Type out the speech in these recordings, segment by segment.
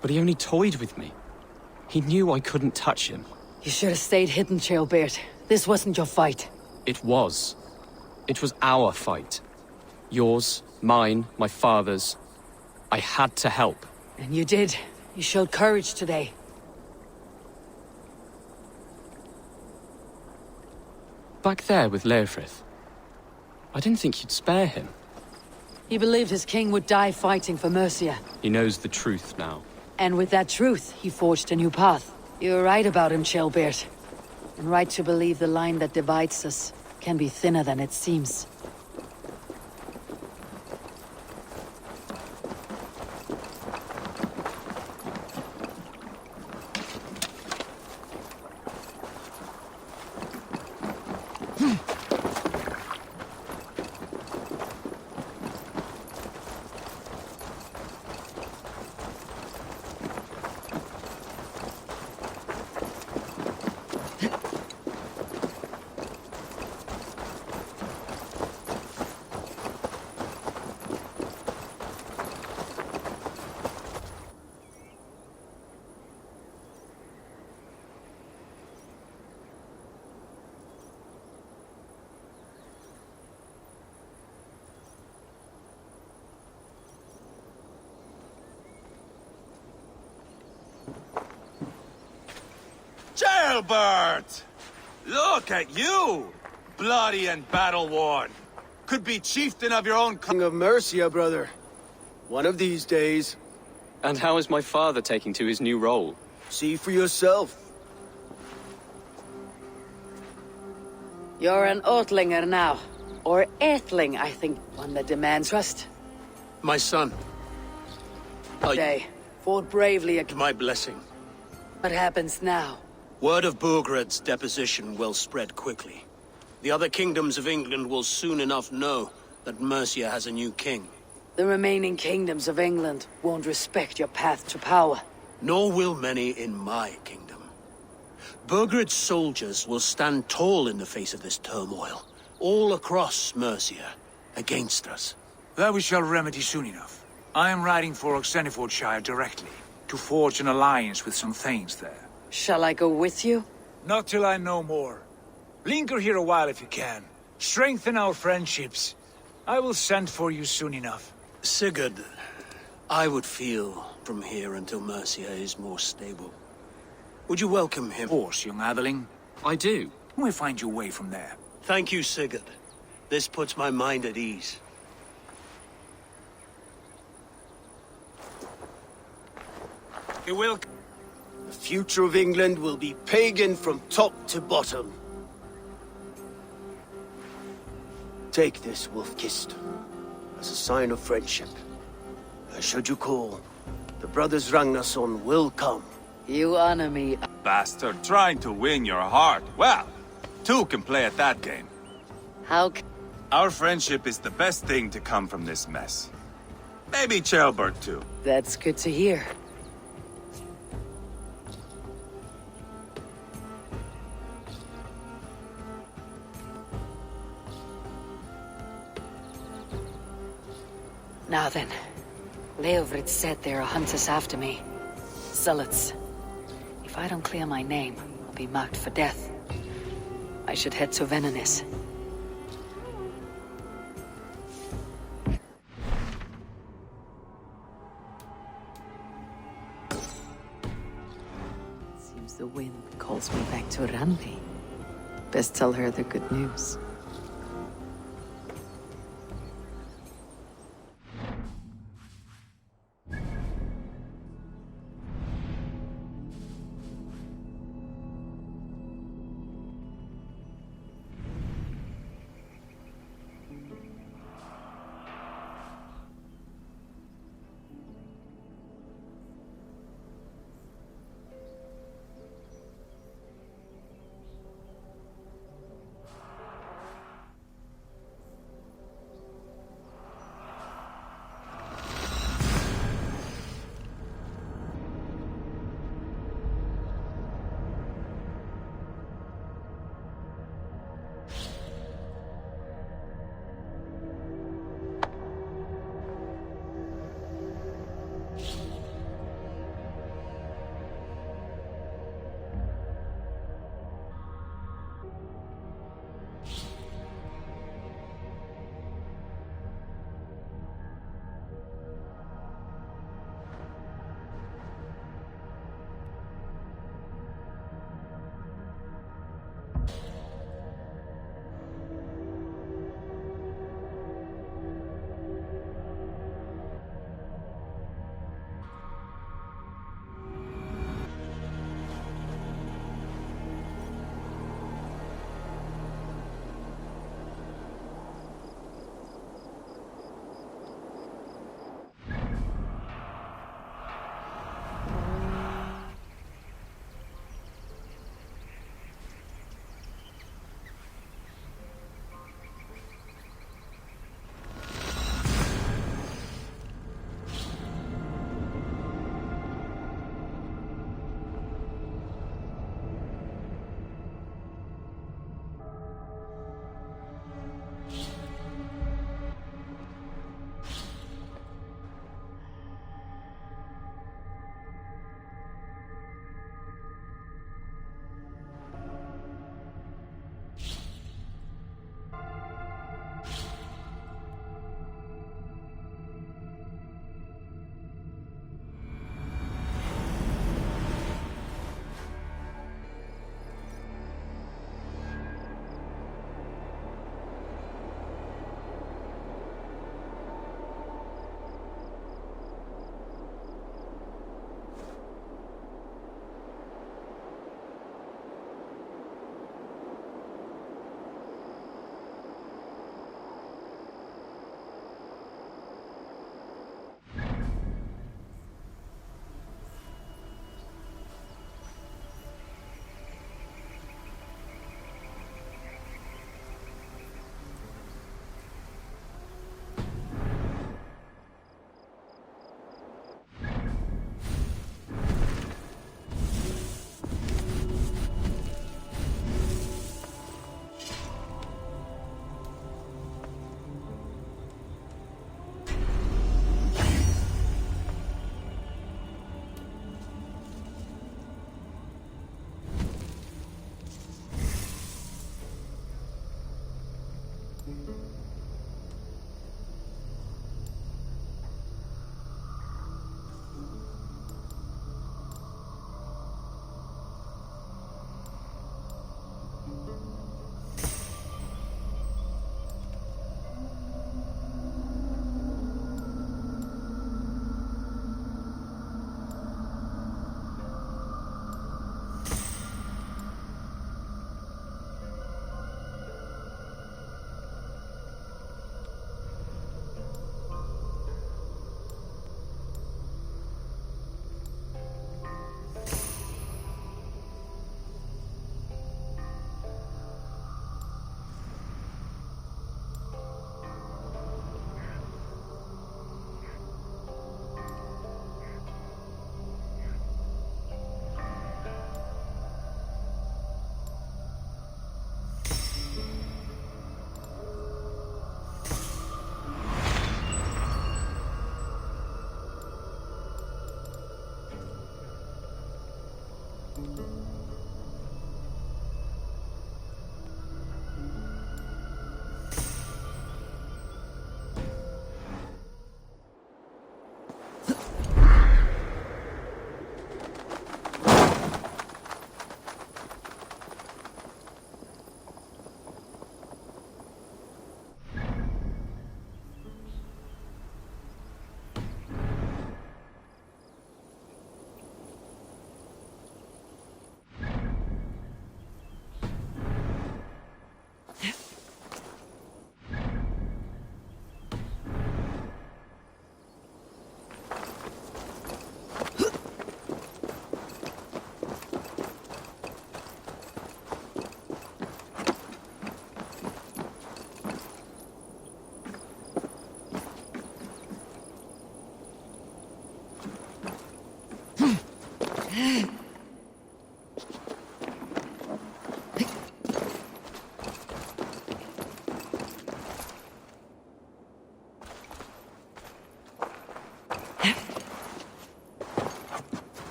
But he only toyed with me. He knew I couldn't touch him. You should have stayed hidden, Ceolbert. This wasn't your fight. It was. It was our fight. Yours, mine, my father's. I had to help. And you did. You showed courage today. Back there with Leofrith. I didn't think you'd spare him. He believed his king would die fighting for Mercia. He knows the truth now. And with that truth, he forged a new path. You were right about him, Ceolbert. And right to believe the line that divides us can be thinner than it seems. Ceolbert! Look at you! Bloody and battle-worn. Could be chieftain of your own King of Mercia, brother. One of these days. And how is my father taking to his new role? See for yourself. You're an Oatlinger now. Or Aethling, I think. One that demands trust. My son. Day. Fought bravely against... My blessing. What happens now? Word of Burgred's deposition will spread quickly. The other kingdoms of England will soon enough know that Mercia has a new king. The remaining kingdoms of England won't respect your path to power. Nor will many in my kingdom. Burgred's soldiers will stand tall in the face of this turmoil, all across Mercia, against us. That we shall remedy soon enough. I am riding for Oxenfordshire directly, to forge an alliance with some thanes there. Shall I go with you? Not till I know more. Linger here a while if you can. Strengthen our friendships. I will send for you soon enough. Sigurd, I would feel from here until Mercia is more stable. Would you welcome him? Of course, young Atheling. I do. We'll find your way from there. Thank you, Sigurd. This puts my mind at ease. You will... The future of England will be pagan from top to bottom. Take this, Wolf-Kissed, as a sign of friendship. Should you call, the brothers Ragnarsson will come. You honor me. Bastard trying to win your heart. Well, two can play at that game. How Our friendship is the best thing to come from this mess. Maybe Ceolbert too. That's good to hear. Now then, Leofrid said there are hunters after me. Zealots. If I don't clear my name, I'll be marked for death. I should head to Venanis. Seems the wind calls me back to Randi. Best tell her the good news.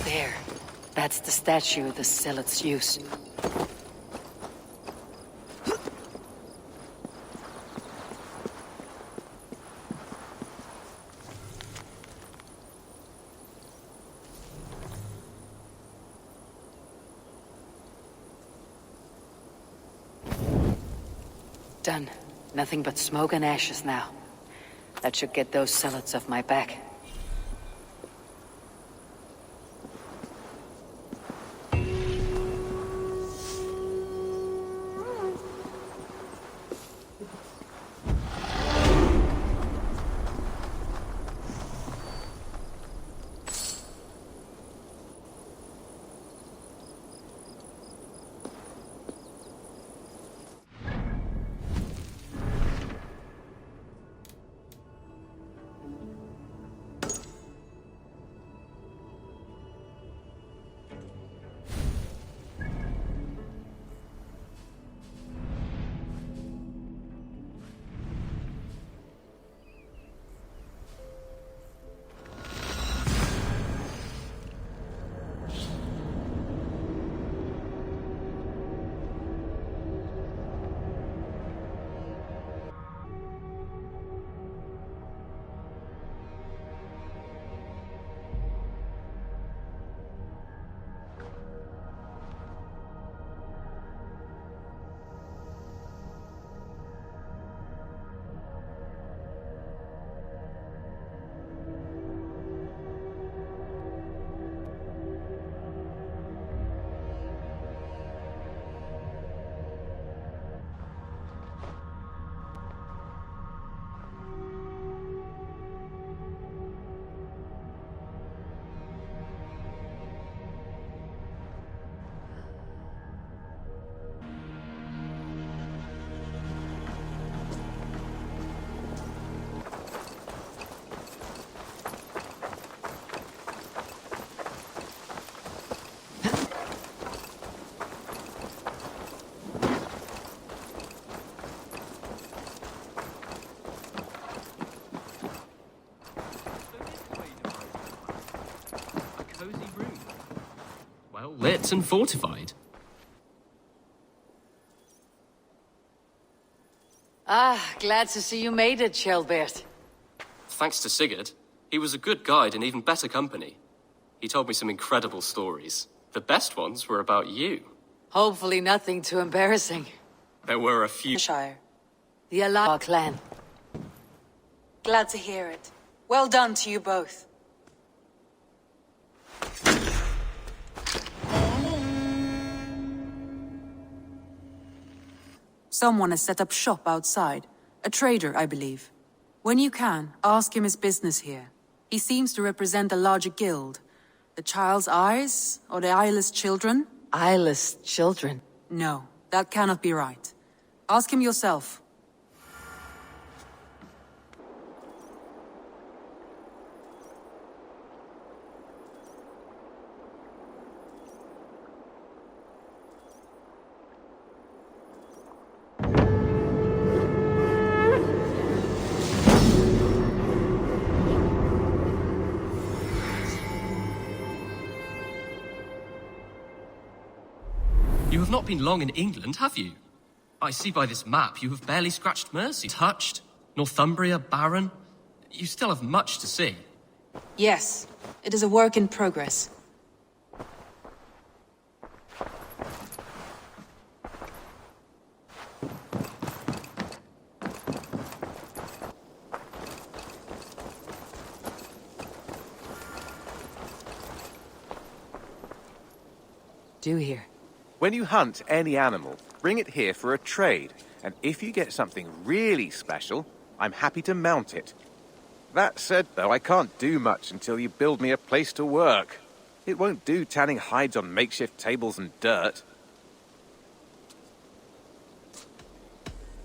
There. That's the statue the Zealots used. Done. Nothing but smoke and ashes now. That should get those Zealots off my back. Lit and fortified. Ah, glad to see you made it, Shelbert. Thanks to Sigurd. He was a good guide and even better company. He told me some incredible stories. The best ones were about you. Hopefully nothing too embarrassing. There were a few... Shire. The Alar clan. Glad to hear it. Well done to you both. Someone has set up shop outside. A trader, I believe. When you can, ask him his business here. He seems to represent a larger guild. The Child's Eyes, or the Eyeless Children? eyeless children. No, that cannot be right. Ask him yourself. You have not been long in England, have you? I see by this map you have barely scratched Mercia. Touched, Northumbria, Baron. You still have much to see. Yes, it is a work in progress. Do here. When you hunt any animal, bring it here for a trade, and if you get something really special, I'm happy to mount it. That said, though, I can't do much until you build me a place to work. It won't do tanning hides on makeshift tables and dirt.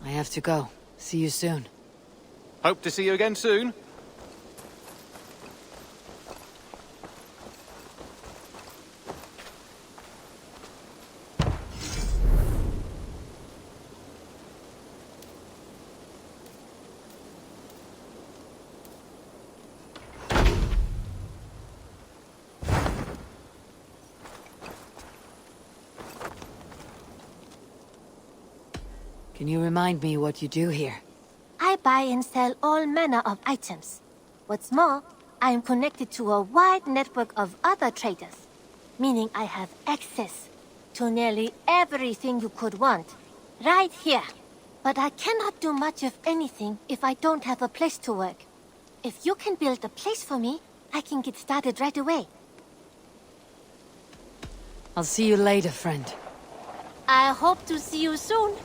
I have to go. See you soon. Hope to see you again soon. Can you remind me what you do here? I buy and sell all manner of items. What's more, I am connected to a wide network of other traders, meaning I have access to nearly everything you could want, right here. But I cannot do much of anything if I don't have a place to work. If you can build a place for me, I can get started right away. I'll see you later, friend. I hope to see you soon.